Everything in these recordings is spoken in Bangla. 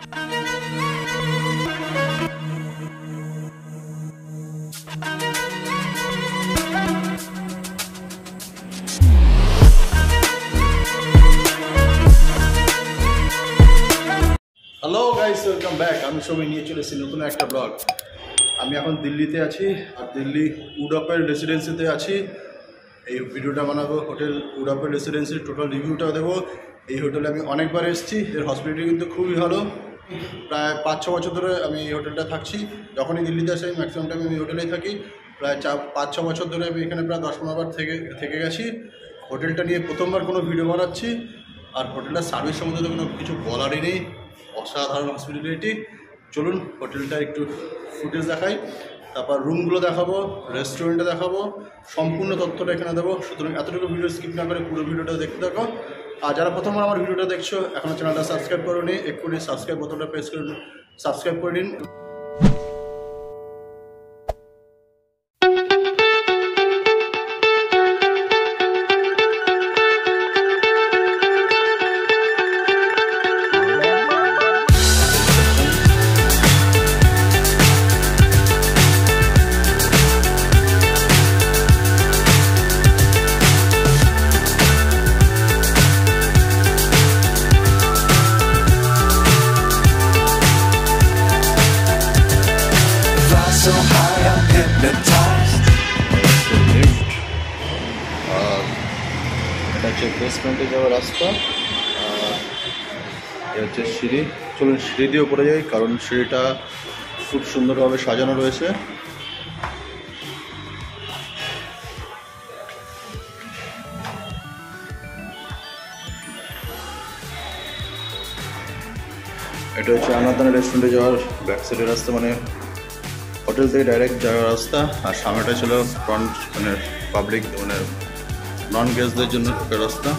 Hello guys, welcome back. আমি সবাই নিয়ে চলেছি নতুন একটা ব্লগ। আমি এখন দিল্লিতে আছি আর দিল্লি উডাপের রেসিডেন্সিতে আছি। এই ভিডিওটা বানাবো হোটেল উডাপের রেসিডেন্সির টোটাল রিভিউটা দেবো। এই হোটেলে আমি অনেকবার এসেছি, এর হসপিটালিটি কিন্তু খুবই ভালো। প্রায় 5-6 বছর ধরে আমি এই হোটেলটা থাকছি। যখনই দিল্লিতে আসি ম্যাক্সিমাম টাইম আমি হোটেলেই থাকি। প্রায় 5-6 বছর ধরে আমি এখানে প্রায় 10-15 বার থেকে গেছি। হোটেলটা নিয়ে প্রথমবার কোনো ভিডিও বানাচ্ছি। আর হোটেলটার সার্ভিস সম্বন্ধে কোনো কিছু বলারই নেই, অসাধারণ হসপিটালিটি। চলুন হোটেলটা একটু ফুটেজ দেখাই, তারপর রুমগুলো দেখাবো, রেস্টুরেন্টে দেখাবো, সম্পূর্ণ তথ্যটা এখানে দেবো। সুতরাং এতটুকু ভিডিও স্কিপ না করে পুরো ভিডিওটা দেখতে থাকো। আর যারা প্রথমবার আমার ভিডিওটা দেখছো, এখনও চ্যানেলটা সাবস্ক্রাইব করোনি, এক্ষুনি সাবস্ক্রাইব বোতামটা প্রেস করে সাবস্ক্রাইব করে নিন। এটা হচ্ছে বেসমেন্টে যাওয়ার রাস্তা, এটা হচ্ছে সিঁড়ি। চলুন সিঁড়ি দিয়ে উপরে যাই, কারণ সিঁড়িটা খুব সুন্দরভাবে সাজানো রয়েছে। এটা হচ্ছে আনাদানা রেস্টুরেন্টে যাওয়ার ব্যাক সাইডের রাস্তা, মানে হোটেল থেকে ডাইরেক্ট যাওয়ার রাস্তা। আর সামনেটা ছিল ফ্রন্ট, মানে পাবলিক, মানে নন গেস্টদের জন্য ঢোকার রাস্তা।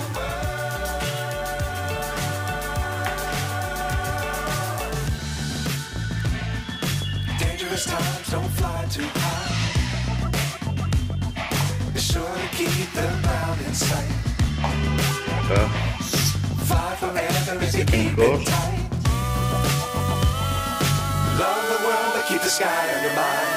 Keep the sky on your mind.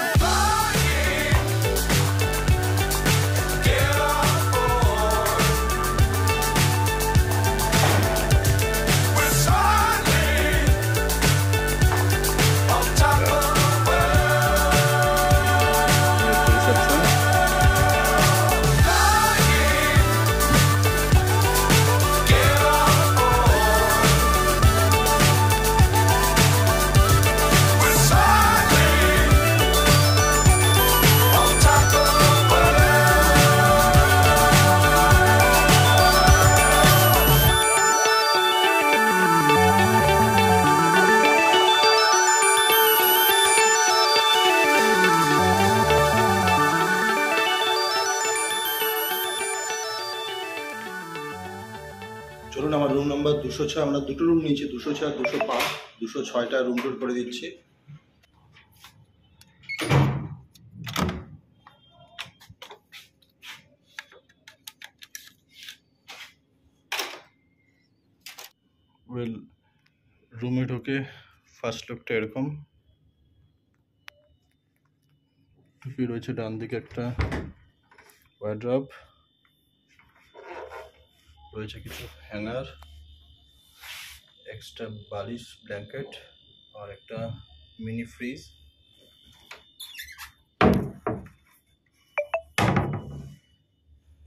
চলুন, আমার রুম নাম্বার 206। আমরা দুটো রুম নিয়েছি, 206 আর 205। 206টা রুম টুর করে দিচ্ছি। ওয়েল, রুমে ঢোকে ফার্স্ট লুকটা এরকম। টুপি রয়েছে ডান দিকে, একটা ওয়ার্ড্রব রয়েছে, কিছু হ্যাঙ্গার, এক্সট্রা বালিশ, ব্ল্যাঙ্কেট আর একটা মিনি ফ্রিজ।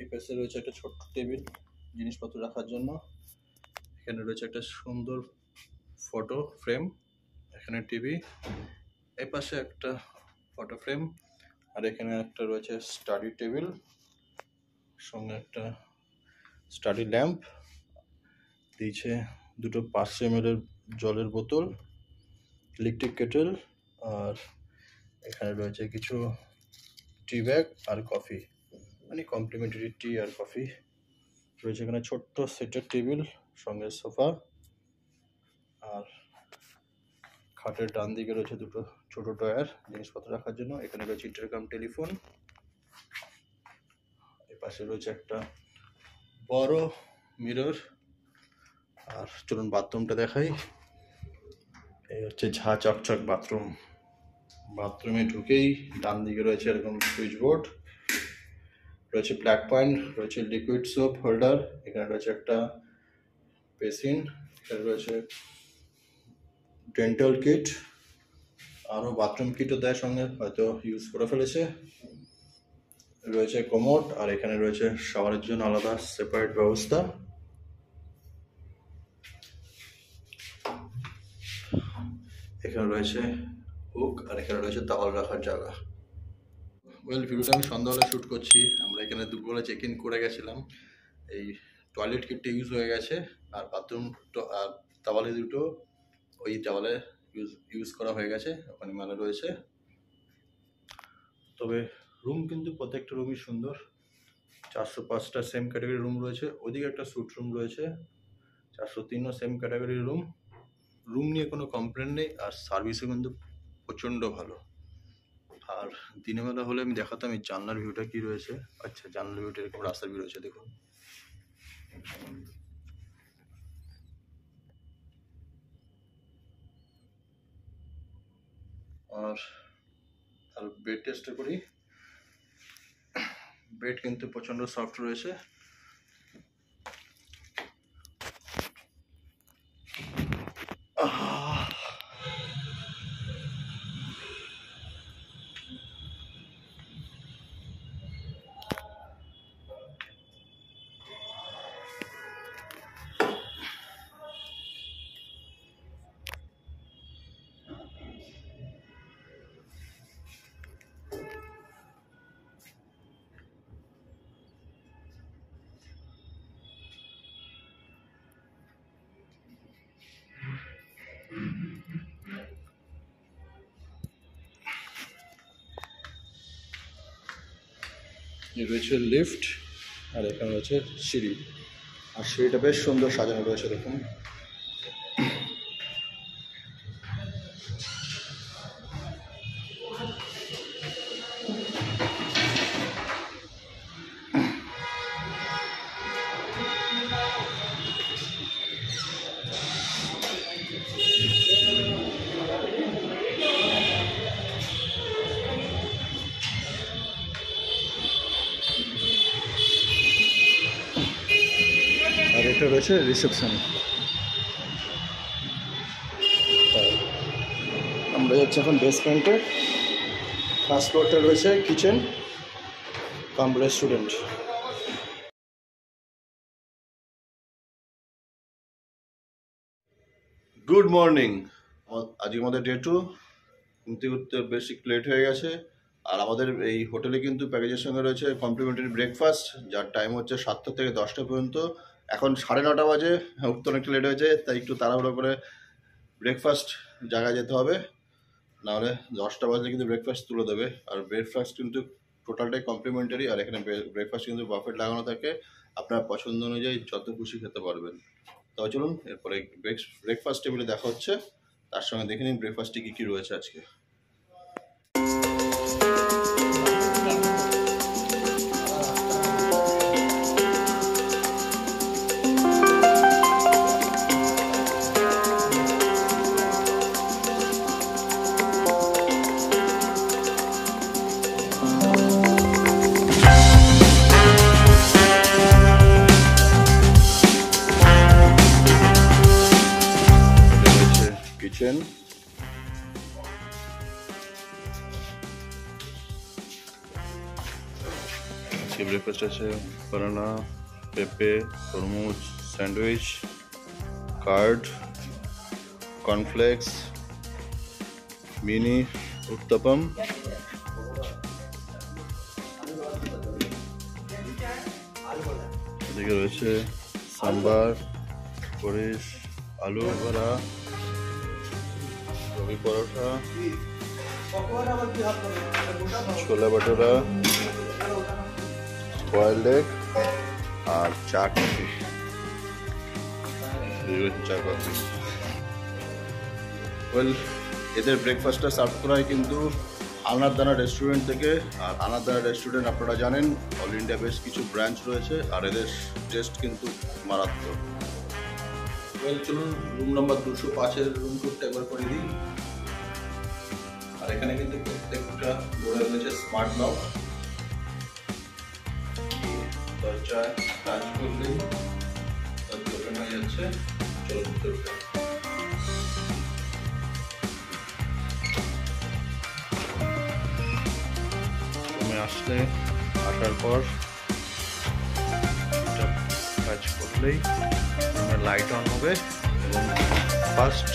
এই পাশে রয়েছে একটা ছোট্ট টেবিল জিনিসপত্র রাখার জন্য। এখানে রয়েছে একটা সুন্দর ফটো ফ্রেম, এখানে টিভি, এই পাশে একটা ফটো ফ্রেম, আর এখানে একটা রয়েছে স্টাডি টেবিল, সঙ্গে একটা স্টাডি ল্যাম্প দিয়েছে, দুটো 500 ml জলের বোতল, ইলেকট্রিক কেটেল, আর এখানে রয়েছে কিছু টি ব্যাগ আর কফি, মানে কমপ্লিমেন্টারি টি আর কফি রয়েছে। এখানে ছোট্ট সেটের টেবিল, সঙ্গে সোফা, আর খাটের ডান দিকে রয়েছে দুটো ছোট ড্রয়ার জিনিসপত্র রাখার জন্য। এখানে রয়েছে ইন্টারকম টেলিফোন, এর পাশে রয়েছে একটা বড় মিরর। আর চলুন বাথরুমটা দেখাই। এই হচ্ছে ঝা চকচক বাথরুম। বাথরুমে ঢুকেই ডান দিকে রয়েছে এরকম সুইচ বোর্ড, রয়েছে প্লাগ পয়েন্ট, রয়েছে লিকুইড সোপ হোল্ডার, এখানে রয়েছে একটা বেসিন, এখানে রয়েছে ডেন্টাল কিট, আরও বাথরুম কিটও দেয় সঙ্গে, হয়তো ইউজ করে ফেলেছে। রয়েছে কমোড, আর এখানে রয়েছে শাওয়ারের জন্য আলাদা সেপারেট ব্যবস্থা। এখানে রয়েছে হুক, আর এখানে রয়েছে তাওয়াল রাখার জায়গা। ভিডিওটা আমি সন্ধ্যাবেলা শ্যুট করছি। আমরা এখানে দুপুরবেলা চেক ইন করে গেছিলাম। এই টয়লেট কিটটা ইউজ হয়ে গেছে, আর বাথরুম আর তাওয়ালে দুটো ওই তাওয়ালে ইউজ করা হয়ে গেছে, ওখানে মেলা রয়েছে। তবে রুম কিন্তু প্রত্যেকটা রুমই সুন্দর। 405টা সেম ক্যাটাগরি রুম রয়েছে, ওদিকে একটা স্যুট রুম রয়েছে, 403ও সেম ক্যাটাগরির রুম। রুম নিয়ে কোনো কমপ্লেন নেই, আর সার্ভিসও কিন্তু প্রচণ্ড ভালো। আর দিনের বেলা হলে আমি দেখাতাম এই জানলার ভিউটা কি রয়েছে। আচ্ছা, জানলার ভিউটা এরকম রাস্তার ভিউ রয়েছে, দেখুন। আর বেড টেস্টটা করি। বেড কিন্তু প্রচণ্ড সফট রয়েছে। রয়েছে লিফট, আর এখানে রয়েছে সিঁড়ি, আর সিঁড়িটা বেশ সুন্দর সাজানো রয়েছে, দেখুন। আর এটা রয়েছে রিসেপশন। আমরা যাচ্ছি এখন বেসমেন্টে। ফার্স্ট ফ্লোরটা রয়েছে কিচেন কাম রেস্টুরেন্ট। Good morning. আজকে আমাদের ডে 2। ঘুমতে ঘুরতে বেশি লেট হয়ে গেছে। আর আমাদের এই হোটেলে কিন্তু প্যাকেজের সঙ্গে রয়েছে কমপ্লিমেন্টারি ব্রেকফাস্ট, যার টাইম হচ্ছে 7টা থেকে 10টা পর্যন্ত। এখন 9:30 বাজে, উঠতে অনেকটা লেট হয়েছে, তাই একটু তাড়াহুড়ো করে ব্রেকফাস্ট জায়গায় যেতে হবে, নাহলে 10টা বাজলে কিন্তু ব্রেকফাস্ট তুলে দেবে। আর ব্রেকফাস্ট কিন্তু টোটালটাই কমপ্লিমেন্টারি, আর এখানে ব্রেকফাস্ট কিন্তু বাফেট লাগানো থাকে, আপনার পছন্দ অনুযায়ী যত খুশি খেতে পারবেন। তবে চলুন এরপরে ব্রেকফাস্ট টেবিলে দেখা হচ্ছে, তার সঙ্গে দেখে নিন ব্রেকফাস্টে কী কী রয়েছে আজকে। কিচেন, আজকে ব্রেকফাস্ট আছে বানানা, পেঁপে, তরমুজ, sandwich, card, cornflakes, mini uttapam, এদিকে রয়েছে সাম্বার, পরিশ, আলু ভরা, রবি পরোটা, ছোলা বাটোরা, বয়েলড এগ, আর চা কফি। চা কফি এদের ব্রেকফাস্টটা সার্ভ করা হয় কিন্তু আনারদানা রেস্টুরেন্ট থেকে। আর আনারদানা রেস্টুরেন্ট আপনারা জানেন অল ইন্ডিয়া বেশ কিছু ব্রাঞ্চ রয়েছে, আর এদের টেস্ট কিন্তু মারাত্মক। ওয়েল চলুন রুম নাম্বার 205-এর রুম টুরটা একবার করে দিই। আর এখানে কিন্তু প্রত্যেকটা ডোরে রয়েছে স্মার্ট লক, দরজা টাচ করলেই দরজা ওপেন হয়ে যাচ্ছে। চলো ভিতরটা রুমে আসার পর কাজ করলেই রুমের লাইট অন হবে এবং ফার্স্ট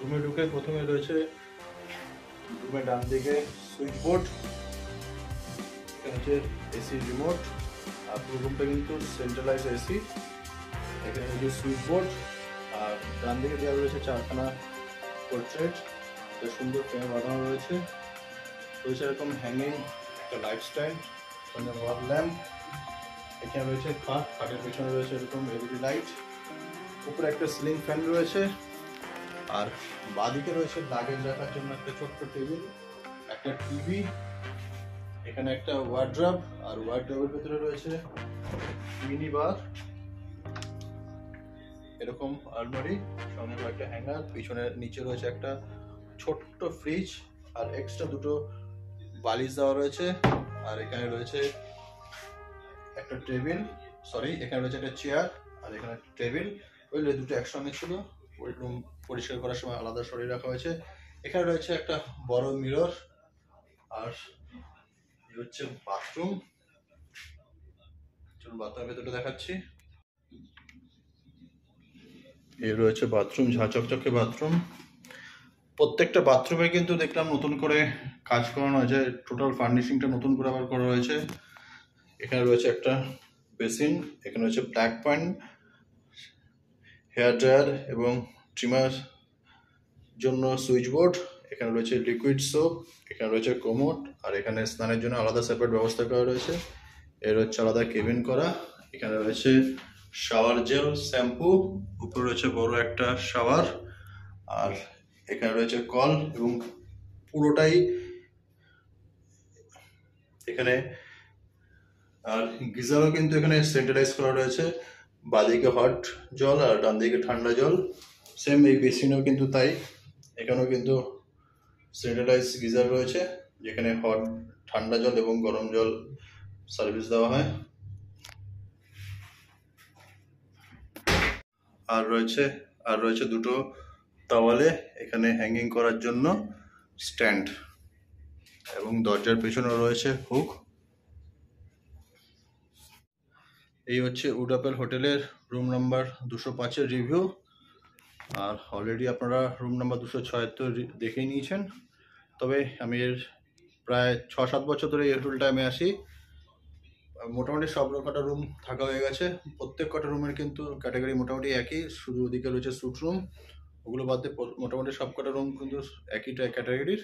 রুমে ঢুকে প্রথমে রয়েছে রুমের ডান দিকে সুইচ বোর্ড, এখানে হচ্ছে এসি রিমোট। আর পুরো রুমটা কিন্তু সেন্ট্রালাইজ এসি। এখানে হচ্ছে সুইচ বোর্ড আর ডান দিকে দেওয়া রয়েছে 4খানা পোর্ট্রেট, একটা সুন্দর ফ্রেম বানানো রয়েছে। রয়েছে এরকম হ্যাঙ্গিং একটা লাইট স্ট্যান্ড, ওয়াল ল্যাম্প। এখানে রয়েছে খাটের পেছনে রয়েছে এরকম এলইডি লাইট, উপরে একটা সিলিং ফ্যান রয়েছে। আর বাঁদিকে রয়েছে লাগেজ রাখার জন্য একটা ছোট্ট টেবিল, একটা টিভি, এখানে একটা ওয়ার্ড্রব, আর ওয়ার্ড্রবের ভিতরে রয়েছে মিনি বার, এরকম আলমারি, সঙ্গে একটা হ্যাঙ্গার, পিছনে নিচে রয়েছে একটা ছোট্ট ফ্রিজ, আর এক্সট্রা দুটো বালিশ দেওয়া রয়েছে। আর এখানে রয়েছে একটা টেবিল, এখানে রয়েছে একটা চেয়ার আর এখানে একটা টেবিল। ওই দুটো একসঙ্গে ছিল, ওই রুম পরিষ্কার করার সময় আলাদা সরিয়ে রাখা হয়েছে। এখানে রয়েছে একটা বড় মিরর, আর এই হচ্ছে বাথরুম। চলুন বাথরুমের ভেতরটা দেখাচ্ছি। এই রয়েছে বাথরুম, ঝাঁচকচকে বাথরুম। প্রত্যেকটা বাথরুমে কিন্তু দেখলাম নতুন করে কাজ করানো হয়েছে, টোটাল ফার্নিশিংটা নতুন করে আবার করা হয়েছে। এখানে রয়েছে একটা বেসিন, এখানে রয়েছে ব্ল্যাক পয়েন্ট, হেয়ার ড্রায়ার এবং ট্রিমার জন্য সুইচ বোর্ড, এখানে রয়েছে লিকুইড সোপ, এখানে রয়েছে কোমোড, আর এখানে স্নানের জন্য আলাদা সেপারেট ব্যবস্থা করা রয়েছে। এর হচ্ছে আলাদা কেবিন করা। এখানে রয়েছে শাওয়ার জেল, শ্যাম্পু, উপরে রয়েছে বড় একটা শাওয়ার, আর এখানে রয়েছে কল এবং পুরোটাই এখানে। আর গিজারও কিন্তু এখানে সেন্ট্রালাইজ করা রয়েছে, বাঁদিকে হট জল আর ডান দিকে ঠান্ডা জল। সেম এই বেসিনেও কিন্তু তাই, এখানেও কিন্তু সেন্ট্রালাইজ গিজার রয়েছে, যেখানে হট ঠান্ডা জল এবং গরম জল সার্ভিস দেওয়া হয়। আর রয়েছে দুটো তাওয়ালে এখানে হ্যাঙ্গিং করার জন্য স্ট্যান্ড, এবং দরজার পেছনেও রয়েছে হুক। এই হচ্ছে উড আপেল হোটেলের রুম নাম্বার 205-এর রিভিউ। আর অলরেডি আপনারা রুম নাম্বার 206 তো দেখেই নিয়েছেন। তবে আমি এর প্রায় 6-7 বছর ধরে এই হোটেলটা আমি আসি, মোটামুটি সব কটা রুম থাকা হয়ে গেছে। প্রত্যেক কটা রুমের কিন্তু ক্যাটাগরি মোটামুটি একই, শুধু ওদিকে রয়েছে স্যুট রুম, ওগুলো বাদ দিয়ে মোটামুটি সব কটা রুম কিন্তু একই ক্যাটাগরির।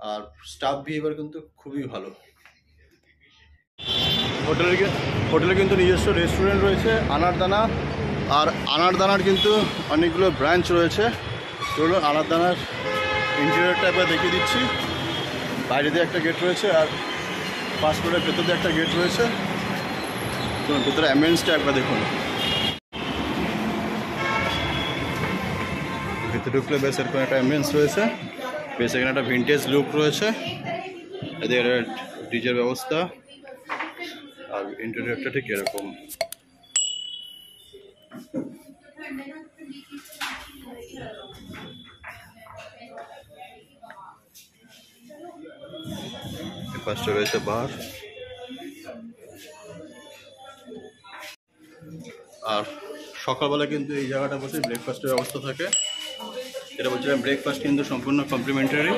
আর স্টাফ বিহেভিয়ার কিন্তু খুবই ভালো। হোটেলে কিন্তু নিজস্ব রেস্টুরেন্ট রয়েছে আনারদানা, আর আনারদানার কিন্তু অনেকগুলো ব্রাঞ্চ রয়েছে। চলুন আনারদানার ইন্টেরিয়রটা একবার দেখিয়ে দিচ্ছি। বাইরে দিয়ে একটা গেট রয়েছে, আর ফার্স্ট ফ্লোরের ভেতর দিয়ে একটা গেট রয়েছে। চলুন ভেতরে অ্যাম্বিয়েন্সটা একবার দেখুন। ভেতরে ঢুকলে বেশ এরকম একটা অ্যাম্বিয়েন্স রয়েছে, বেশ এখানে একটা ভিন্টেজ লুক রয়েছে, এদের ডিজের ব্যবস্থা, আর ইন্টেরিয়রটা ঠিক এরকম। পাশে রয়েছে বার, আর সকালবেলা কিন্তু এই জায়গাটা বসে ব্রেকফাস্টের ব্যবস্থা থাকে। এটা বলছিলাম ব্রেকফাস্ট কিন্তু সম্পূর্ণ কমপ্লিমেন্টারি।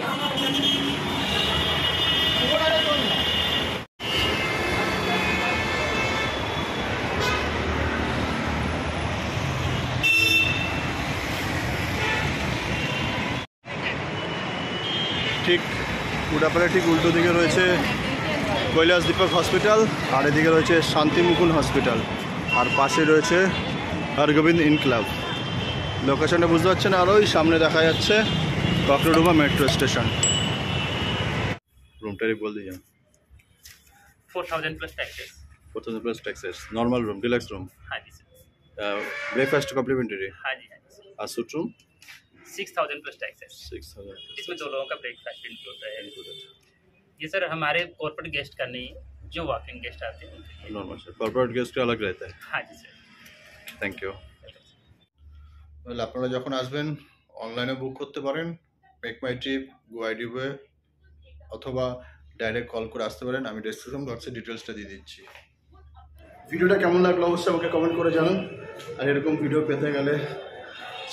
ঠিক উডাপাড়া ঠিক উল্টো দিকে রয়েছে কৈলাস দীপক হসপিটাল, আর এদিকে রয়েছে শান্তিমুকুল হসপিটাল, আর পাশে রয়েছে হরগোবিন্দ ইনক্লাব। লোকেশনটা বুঝতে পারছেন, আর ওই সামনে দেখা যাচ্ছে কাকরডুবা মেট্রো স্টেশন। रूम टैरिफ बोल दीजिए। 4000 plus taxes. 4000 plus taxes. Normal room, deluxe room. हाँ जी सर। Breakfast complementary. हाँ जी हाँ जी। और सूट रूम 6000 प्लस टैक्सेस। 6000। इसमें 2 लोगों का ब्रेकफास्ट इंक्लूड है। ये सर हमारे कॉर्पोरेट गेस्ट का नहीं है, जो वॉकिंग गेस्ट आते हैं। नॉर्मल सर, कॉर्पोरेट गेस्ट का अलग रहता है। हाँ जी सर। Thank you. তাহলে আপনারা যখন আসবেন অনলাইনে বুক করতে পারেন, মেক মাই ট্রিপ, গো আইডিওয়ে, অথবা ডাইরেক্ট কল করে আসতে পারেন। আমি ডেসক্রিপশন বক্সে ডিটেলসটা দিয়ে দিচ্ছি। ভিডিওটা কেমন লাগলো অবশ্যই আমাকে কমেন্ট করে জানান। আর এরকম ভিডিও পেতে গেলে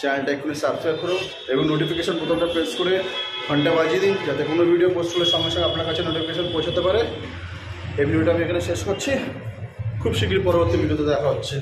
চ্যানেলটা এক্ষুনি সাবস্ক্রাইব করুন এবং নোটিফিকেশন বোতামটা প্রেস করে ঘন্টা বাজিয়ে দিন, যাতে কোনো ভিডিও পোস্ট করলে সঙ্গে সঙ্গে আপনার কাছে নোটিফিকেশন পৌঁছাতে পারে। এই ভিডিওটা আমি এখানে শেষ করছি। খুব শীঘ্রই পরবর্তী ভিডিওতে দেখা হচ্ছে।